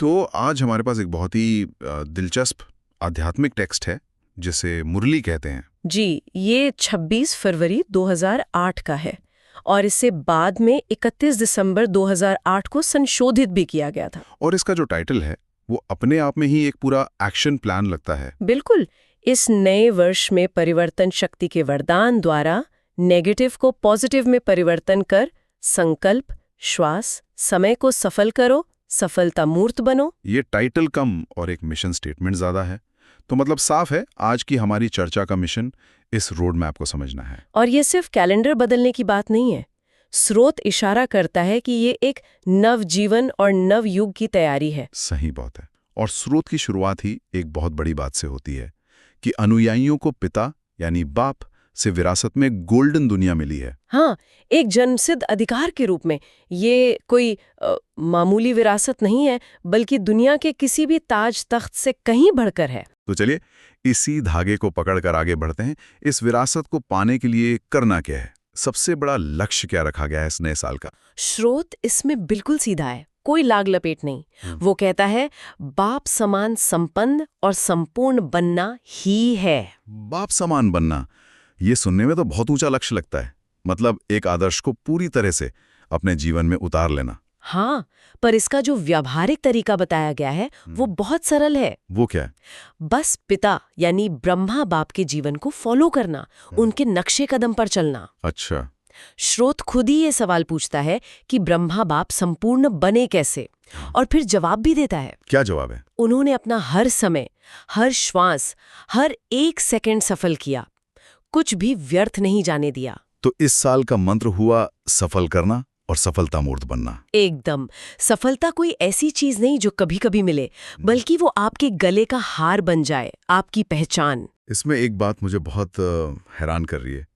तो आज हमारे पास एक बहुत ही दिलचस्प आध्यात्मिक टेक्स्ट है जिसे मुरली कहते हैं। जी, ये 26 फरवरी 2008 का है और इसे बाद में 31 दिसंबर 2008 को संशोधित भी किया गया था। और इसका जो टाइटल है वो अपने आप में ही एक पूरा एक्शन प्लान लगता है। बिल्कुल, इस नए वर्ष में परिवर्तन शक्ति के वरदान द्वारा नेगेटिव को पॉजिटिव में परिवर्तन कर संकल्प, श्वास, समय को सफल करो, सफलता मूर्त बनो। ये टाइटल कम और एक मिशन स्टेटमेंट ज्यादा है। तो मतलब साफ है, आज की हमारी चर्चा का मिशन इस रोड मैप को समझना है। और ये सिर्फ कैलेंडर बदलने की बात नहीं है। स्रोत इशारा करता है कि ये एक नव जीवन और नव युग की तैयारी है। सही बात है। और स्रोत की शुरुआत ही एक बहुत बड़ी बात से होती है कि अनुयायियों को पिता यानी बाप से विरासत में गोल्डन दुनिया मिली है। हाँ, एक जन्मसिद्ध अधिकार के रूप में। ये कोई मामूली विरासत नहीं है, बल्कि दुनिया के किसी भी ताज तख्त से कहीं बढ़कर है। तो चलिए इसी धागे को पकड़कर आगे बढ़ते हैं। इस विरासत को पाने के लिए करना क्या है? सबसे बड़ा लक्ष्य क्या रखा गया है इस नए साल का? स्रोत इसमें बिल्कुल सीधा है, कोई लाग लपेट नहीं। वो कहता है बाप समान संपन्न और संपूर्ण बनना ही है। बाप समान बनना, ये सुनने में तो बहुत ऊंचा लक्ष्य लगता है। मतलब एक आदर्श को पूरी तरह से अपने जीवन में उतार लेना। हाँ, पर इसका जो व्यावहारिक तरीका बताया गया है वो बहुत सरल है। वो क्या है? बस पिता यानी ब्रह्मा बाप के जीवन को फॉलो करना, उनके नक्शे कदम पर चलना। अच्छा। स्रोत खुद ही ये सवाल पूछता है कि ब्रह्मा बाप संपूर्ण बने कैसे, और फिर जवाब भी देता है। क्या जवाब है? उन्होंने अपना हर समय, हर श्वास, हर एक सेकंड सफल किया, कुछ भी व्यर्थ नहीं जाने दिया। तो इस साल का मंत्र हुआ सफल करना और सफलता मूर्त बनना। एकदम। सफलता कोई ऐसी चीज नहीं जो कभी कभी मिले, बल्कि वो आपके गले का हार बन जाए, आपकी पहचान। इसमें एक बात मुझे बहुत हैरान कर रही है।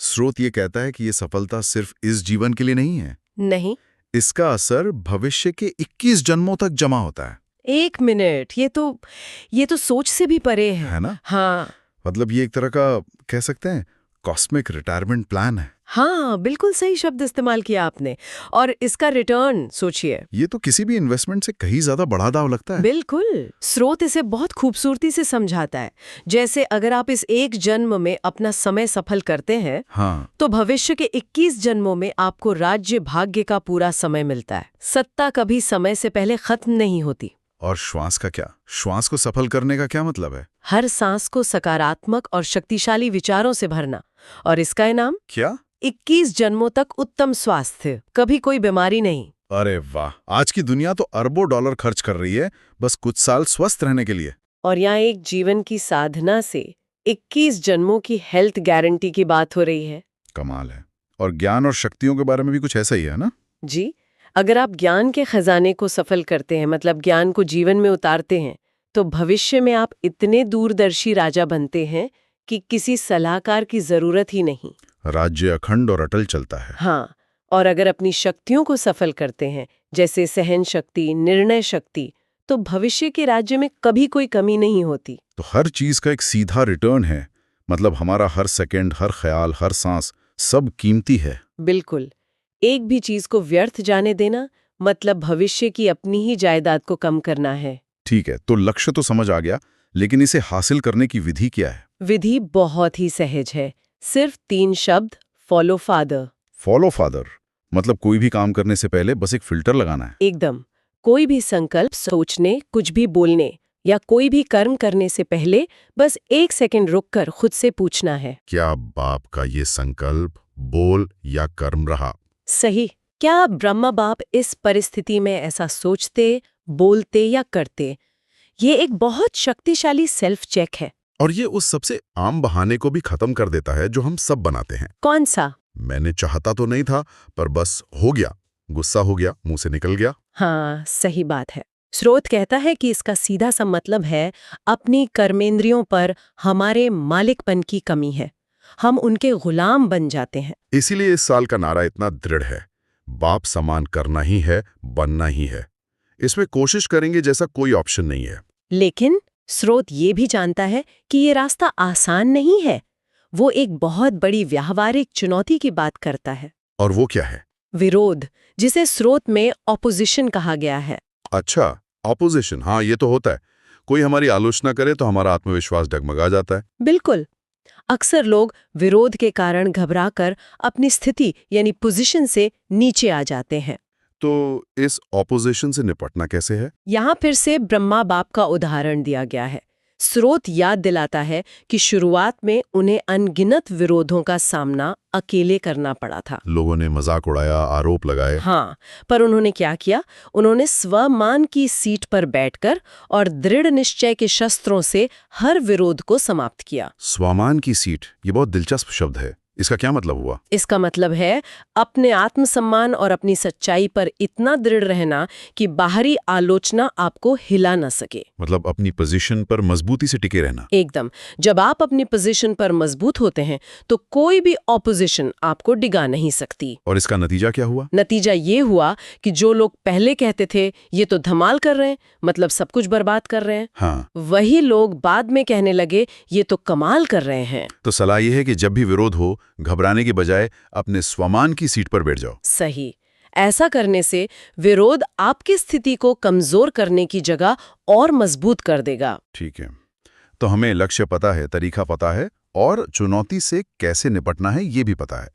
स्रोत ये कहता है कि ये सफलता सिर्फ इस जीवन के लिए नहीं है। नहीं, इसका असर भविष्य के 21 जन्मों तक जमा होता है। एक मिनट, ये तो सोच से भी परे है ना? हाँ। मतलब ये एक तरह का कह सकते हैं कॉस्मिक रिटायरमेंट प्लान है। हाँ, बिल्कुल सही शब्द इस्तेमाल किया आपने। और इसका रिटर्न सोचिए। ये तो किसी भी इन्वेस्टमेंट से कहीं ज्यादा बड़ा दाव लगता है। बिल्कुल। स्रोत इसे बहुत खूबसूरती से समझाता है। जैसे अगर आप इस एक जन्म में अपना समय सफल करते हैं, हाँ, तो भविष्य के 21 जन्मों में आपको राज्य भाग्य का पूरा समय मिलता है। सत्ता कभी समय से पहले खत्म नहीं होती। और श्वास का क्या? श्वास को सफल करने का क्या मतलब है? हर सांस को सकारात्मक और शक्तिशाली विचारों से भरना। और इसका इनाम क्या? 21 जन्मों तक उत्तम स्वास्थ्य, कभी कोई बीमारी नहीं। अरे वाह, आज की दुनिया तो अरबों डॉलर खर्च कर रही है बस कुछ साल स्वस्थ रहने के लिए। और यहाँ एक जीवन की साधना से 21 जन्मों की हेल्थ गारंटी की बात हो रही है। कमाल है। और ज्ञान और शक्तियों के बारे में भी कुछ ऐसा ही है ना? जी, अगर आप ज्ञान के खजाने को सफल करते हैं, मतलब ज्ञान को जीवन में उतारते हैं, तो भविष्य में आप इतने दूरदर्शी राजा बनते हैं कि किसी सलाहकार की जरूरत ही नहीं। राज्य अखंड और अटल चलता है। हाँ, और अगर अपनी शक्तियों को सफल करते हैं, जैसे सहन शक्ति, निर्णय शक्ति, तो भविष्य के राज्य में कभी कोई कमी नहीं होती। तो हर चीज का एक सीधा रिटर्न है। मतलब हमारा हर सेकंड, हर ख्याल, हर सांस सब कीमती है। बिल्कुल। एक भी चीज को व्यर्थ जाने देना मतलब भविष्य की अपनी ही जायदाद को कम करना है। ठीक है, तो लक्ष्य तो समझ आ गया, लेकिन इसे हासिल करने की विधि क्या है? विधि बहुत ही सहज है। सिर्फ 3 शब्द, फॉलो फादर। फॉलो फादर मतलब कोई भी काम करने से पहले बस एक फिल्टर लगाना है। एकदम। कोई भी संकल्प सोचने, कुछ भी बोलने या कोई भी कर्म करने से पहले बस 1 सेकंड रुककर खुद से पूछना है, क्या बाप का ये संकल्प, बोल या कर्म रहा? सही? क्या ब्रह्मा बाप इस परिस्थिति में ऐसा सोचते, बोलते या करते? ये एक बहुत शक्तिशाली सेल्फ चेक है। और ये उस सबसे आम बहाने को भी खत्म कर देता है जो हम सब बनाते हैं। कौन सा? मैंने चाहता तो नहीं था, पर बस हो गया, गुस्सा हो गया, मुंह से निकल गया। हाँ, सही बात है। स्रोत कहता है कि इसका सीधा सा मतलब है अपनी कर्मेंद्रियों पर हमारे मालिकपन की कमी है। हम उनके गुलाम बन जाते हैं। इसीलिए इस साल का नारा इतना दृढ़ है, बाप समान करना ही है, बनना ही है। इसमें कोशिश करेंगे जैसा कोई ऑप्शन नहीं है। लेकिन स्रोत ये भी जानता है कि ये रास्ता आसान नहीं है। वो एक बहुत बड़ी व्यावहारिक चुनौती की बात करता है। और वो क्या है? विरोध, जिसे स्रोत में ऑपोजिशन कहा गया है। अच्छा, ऑपोजिशन, हाँ ये तो होता है। कोई हमारी आलोचना करे तो हमारा आत्मविश्वास डगमगा जाता है। बिल्कुल। अक्सर लोग विरोध के कारण घबराकर अपनी स्थिति यानी पोजीशन से नीचे आ जाते हैं। तो इस ऑपोजिशन से निपटना कैसे है? यहाँ फिर से ब्रह्मा बाप का उदाहरण दिया गया है। स्रोत याद दिलाता है कि शुरुआत में उन्हें अनगिनत विरोधों का सामना अकेले करना पड़ा था। लोगों ने मजाक उड़ाया, आरोप लगाए। हाँ, पर उन्होंने क्या किया? उन्होंने स्वमान की सीट पर बैठकर और दृढ़ निश्चय के शस्त्रों से हर विरोध को समाप्त किया। स्वामान की सीट, ये बहुत दिलचस्प शब्द है। इसका क्या मतलब हुआ? इसका मतलब है अपने आत्मसम्मान और अपनी सच्चाई पर इतना दृढ़ रहना कि बाहरी आलोचना आपको हिला न सके। मतलब अपनी पोजीशन पर मजबूती से टिके रहना। एकदम। जब आप अपनी पोजीशन पर मजबूत होते हैं तो कोई भी ऑपोजिशन आपको डिगा नहीं सकती। और इसका नतीजा क्या हुआ? नतीजा ये हुआ कि जो लोग पहले कहते थे ये तो धमाल कर रहे हैं, मतलब सब कुछ बर्बाद कर रहे हैं, हाँ, वही लोग बाद में कहने लगे ये तो कमाल कर रहे हैं। तो सलाह यह है कि जब भी विरोध हो, घबराने की बजाय अपने स्वमान की सीट पर बैठ जाओ। सही। ऐसा करने से विरोध आपकी स्थिति को कमजोर करने की जगह और मजबूत कर देगा। ठीक है, तो हमें लक्ष्य पता है, तरीका पता है और चुनौती से कैसे निपटना है ये भी पता है।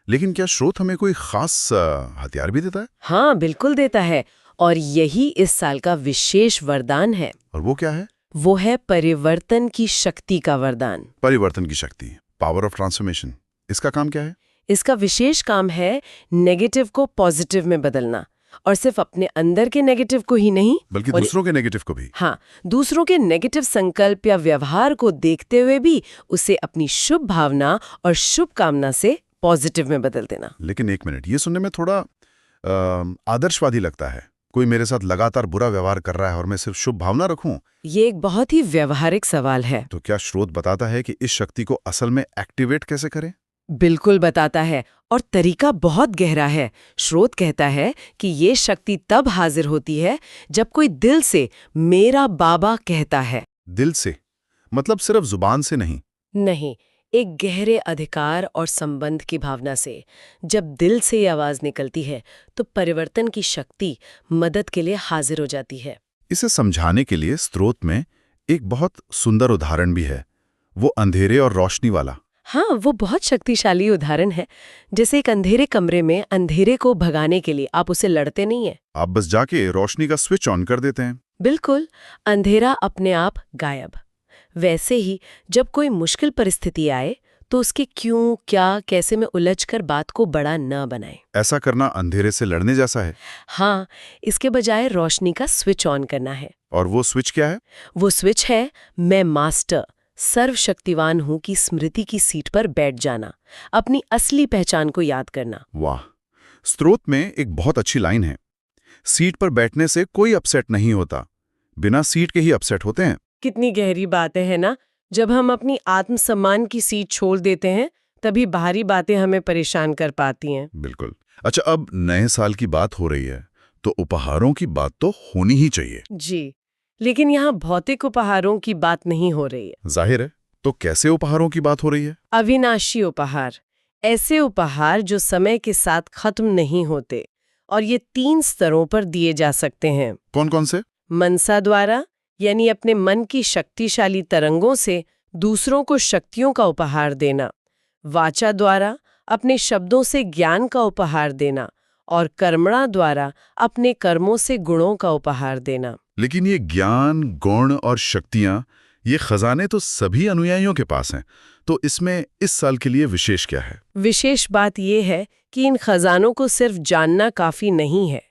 लेकिन क्या स्रोत हमें कोई खास हथियार भी देता है? हाँ, बिल्कुल देता है। और यही इस साल का विशेष वरदान है। और वो क्या है? वो है परिवर्तन की शक्ति का वरदान। परिवर्तन की शक्ति, पावर ऑफ ट्रांसफॉर्मेशन। इसका काम क्या है? इसका विशेष काम है नेगेटिव को पॉजिटिव में बदलना, और सिर्फ अपने अंदर के नेगेटिव को ही नहीं बल्कि दूसरों के नेगेटिव को भी। हाँ, दूसरों के नेगेटिव संकल्प या व्यवहार को देखते हुए भी उसे अपनी शुभ भावना और शुभ कामना से पॉजिटिव में बदल देना। लेकिन एक मिनट, ये सुनने में थोड़ा आदर्शवादी लगता है। कोई मेरे साथ लगातार बुरा व्यवहार कर रहा है और मैं सिर्फ शुभ भावना रखूं। ये एक बहुत ही व्यवहारिक सवाल है। तो क्या स्रोत बताता है कि इस शक्ति को असल में एक्टिवेट कैसे करें? बिल्कुल बताता है, और तरीका बहुत गहरा है। स्रोत कहता है कि ये शक्ति तब हाजिर होती है जब कोई दिल से मेरा बाबा कहता है। दिल से मतलब सिर्फ जुबान से नहीं? नहीं, एक गहरे अधिकार और संबंध की भावना से। जब दिल से ये आवाज निकलती है तो परिवर्तन की शक्ति मदद के लिए हाजिर हो जाती है। इसे समझाने के लिए स्रोत में एक बहुत सुंदर उदाहरण भी है, वो अंधेरे और रोशनी वाला। हाँ, वो बहुत शक्तिशाली उदाहरण है। जैसे एक अंधेरे कमरे में अंधेरे को भगाने के लिए आप उसे लड़ते नहीं है, आप बस जाके रोशनी का स्विच ऑन कर देते हैं। बिल्कुल, अंधेरा अपने आप गायब। वैसे ही जब कोई मुश्किल परिस्थिति आए तो उसके क्यों, क्या, कैसे में उलझकर बात को बड़ा न बनाए। ऐसा करना अंधेरे से लड़ने जैसा है। हाँ, इसके बजाय रोशनी का स्विच ऑन करना है। और वो स्विच क्या है? वो स्विच है मैं मास्टर, सर्वशक्तिवान हूं की स्मृति की सीट पर बैठ जाना, अपनी असली पहचान को याद करना। वाह, स्रोत में एक बहुत अच्छी लाइन है, सीट पर बैठने से कोई अपसेट नहीं होता, बिना सीट के ही अपसेट होते हैं। कितनी गहरी बातें हैं ना। जब हम अपनी आत्मसम्मान की सीट छोड़ देते हैं तभी बाहरी बातें हमें परेशान कर पाती हैं। बिल्कुल। अच्छा, अब नए साल की बात हो रही है तो उपहारों की बात तो होनी ही चाहिए। जी, लेकिन यहाँ भौतिक उपहारों की बात नहीं हो रही है। जाहिर है, तो कैसे उपहारों की बात हो रही है? अविनाशी उपहार, ऐसे उपहार जो समय के साथ खत्म नहीं होते, और ये 3 स्तरों पर दिए जा सकते हैं। कौन कौन से? मनसा द्वारा, यानी अपने मन की शक्तिशाली तरंगों से दूसरों को शक्तियों का उपहार देना। वाचा द्वारा, अपने शब्दों से ज्ञान का उपहार देना। और कर्मणा द्वारा, अपने कर्मों से गुणों का उपहार देना। लेकिन ये ज्ञान, गुण और शक्तियां, ये खजाने तो सभी अनुयायियों के पास हैं, तो इसमें इस साल के लिए विशेष क्या है? विशेष बात यह है कि इन खजानों को सिर्फ जानना काफी नहीं है,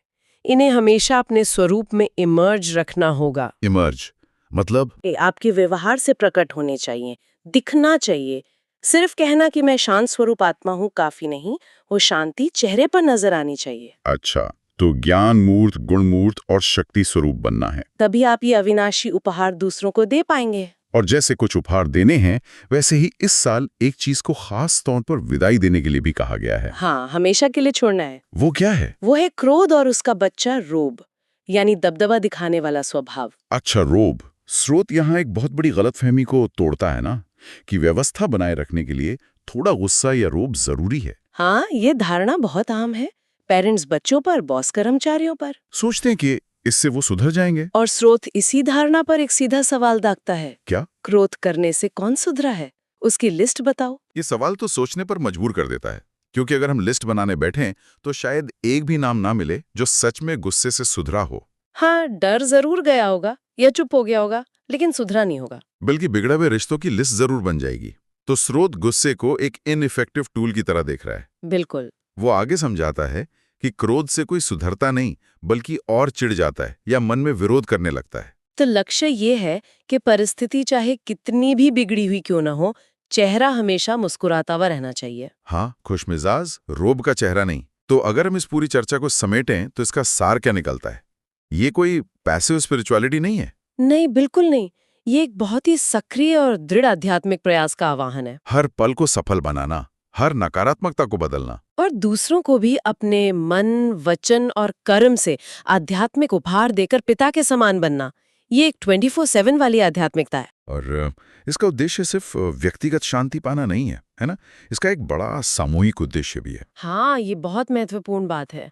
इन्हें हमेशा अपने स्वरूप में इमर्ज रखना होगा। इमर्ज मतलब? आपके व्यवहार से प्रकट होने चाहिए, दिखना चाहिए। सिर्फ कहना कि मैं शांत स्वरूप आत्मा हूँ काफी नहीं, वो शांति चेहरे पर नजर आनी चाहिए। अच्छा, तो ज्ञान मूर्त, गुण मूर्त और शक्ति स्वरूप बनना है। तभी आप ये अविनाशी उपहार दूसरों को दे पाएंगे। और जैसे कुछ उपहार देने हैं, वैसे ही इस साल एक चीज को खास तौर पर विदाई देने के लिए भी कहा गया है। हाँ, हमेशा के लिए छोड़ना है। वो क्या है? वो है क्रोध और उसका बच्चा रोब, यानी दबदबा दिखाने वाला स्वभाव। अच्छा, रोब। स्रोत यहाँ एक बहुत बड़ी गलतफहमी को तोड़ता है ना, कि व्यवस्था बनाए रखने के लिए थोड़ा गुस्सा या रोब जरूरी है। हाँ, ये धारणा बहुत आम है। पेरेंट्स बच्चों पर, बॉस कर्मचारियों पर। सोचते हैं कि इससे वो सुधर जाएंगे। और स्रोत इसी धारणा पर एक सीधा सवाल दागता है, क्या? क्रोध करने से कौन सुधरा है? उसकी लिस्ट बताओ। ये सवाल तो सोचने पर मजबूर कर देता है, क्योंकि अगर हम लिस्ट बनाने बैठें तो शायद एक भी नाम ना मिले जो सच में गुस्से से सुधरा हो। हाँ, डर जरूर गया होगा या चुप हो गया होगा, लेकिन सुधरा नहीं होगा। बल्कि बिगड़े हुए रिश्तों की लिस्ट जरूर बन जाएगी। तो स्रोत गुस्से को एक इनइफेक्टिव टूल की तरह देख रहा है। बिल्कुल। वो आगे समझाता है कि क्रोध से कोई सुधरता नहीं, बल्कि और चिढ़ जाता है या मन में विरोध करने लगता है। तो लक्ष्य ये है कि परिस्थिति चाहे कितनी भी बिगड़ी हुई क्यों ना हो, चेहरा हमेशा मुस्कुराता हुआ रहना चाहिए। हाँ, खुशमिजाज, रोब का चेहरा नहीं। तो अगर हम इस पूरी चर्चा को समेटें तो इसका सार क्या निकलता है? ये कोई पैसिव स्पिरिचुअलिटी नहीं है। नहीं, बिल्कुल नहीं। ये एक बहुत ही सक्रिय और दृढ़ आध्यात्मिक प्रयास का आह्वान है। हर पल को सफल बनाना, हर नकारात्मकता को बदलना। और दूसरों को भी अपने मन, वचन और कर्म से आध्यात्मिक उपहार देकर पिता के समान बनना, ये एक 24/7 वाली आध्यात्मिकता है। और इसका उद्देश्य सिर्फ व्यक्तिगत शांति पाना नहीं है ना? इसका एक बड़ा सामूहिक उद्देश्य भी है। हाँ, ये बहुत महत्वपूर्ण बात है।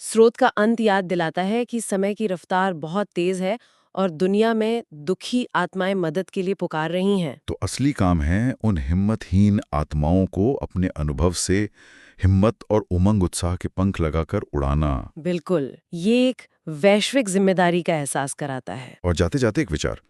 स्रोत का अंत याद दिलाता है कि समय की रफ्तार बहुत तेज है और दुनिया में दुखी आत्माएं मदद के लिए पुकार रही हैं। तो असली काम है उन हिम्मतहीन आत्माओं को अपने अनुभव से हिम्मत और उमंग उत्साह के पंख लगाकर उड़ाना। बिल्कुल, ये एक वैश्विक जिम्मेदारी का एहसास कराता है। और जाते जाते एक विचार,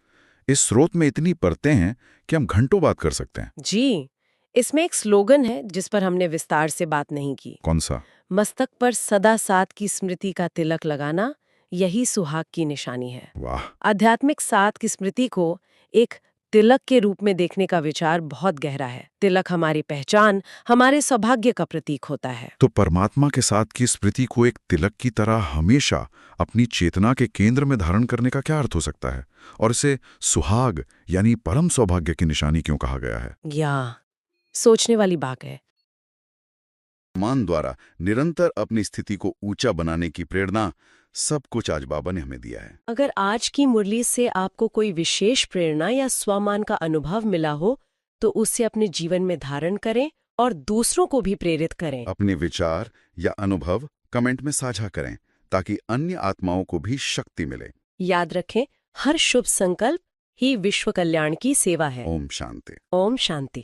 इस स्रोत में इतनी परतें हैं कि हम घंटों बात कर सकते हैं। जी, इसमें एक स्लोगन है जिस पर हमने विस्तार से बात नहीं की। कौन सा? मस्तक पर सदा साथ की स्मृति का तिलक लगाना, यही सुहाग की निशानी है। वाह! आध्यात्मिक साथ की स्मृति को एक तिलक के रूप में देखने का विचार बहुत गहरा है। तिलक हमारी पहचान, हमारे सौभाग्य का प्रतीक होता है। तो परमात्मा के साथ की स्मृति को एक तिलक की तरह हमेशा अपनी चेतना के केंद्र में धारण करने का क्या अर्थ हो सकता है? और इसे सुहाग यानी परम सौभाग्य की निशानी क्यों कहा गया है? या सोचने वाली बात है। मान द्वारा निरंतर अपनी स्थिति को ऊंचा बनाने की प्रेरणा, सब कुछ आज बाबा ने हमें दिया है। अगर आज की मुरली से आपको कोई विशेष प्रेरणा या स्वमान का अनुभव मिला हो, तो उसे अपने जीवन में धारण करें और दूसरों को भी प्रेरित करें। अपने विचार या अनुभव कमेंट में साझा करें ताकि अन्य आत्माओं को भी शक्ति मिले। याद रखें, हर शुभ संकल्प ही विश्व कल्याण की सेवा है। ओम शांति। ओम शांति।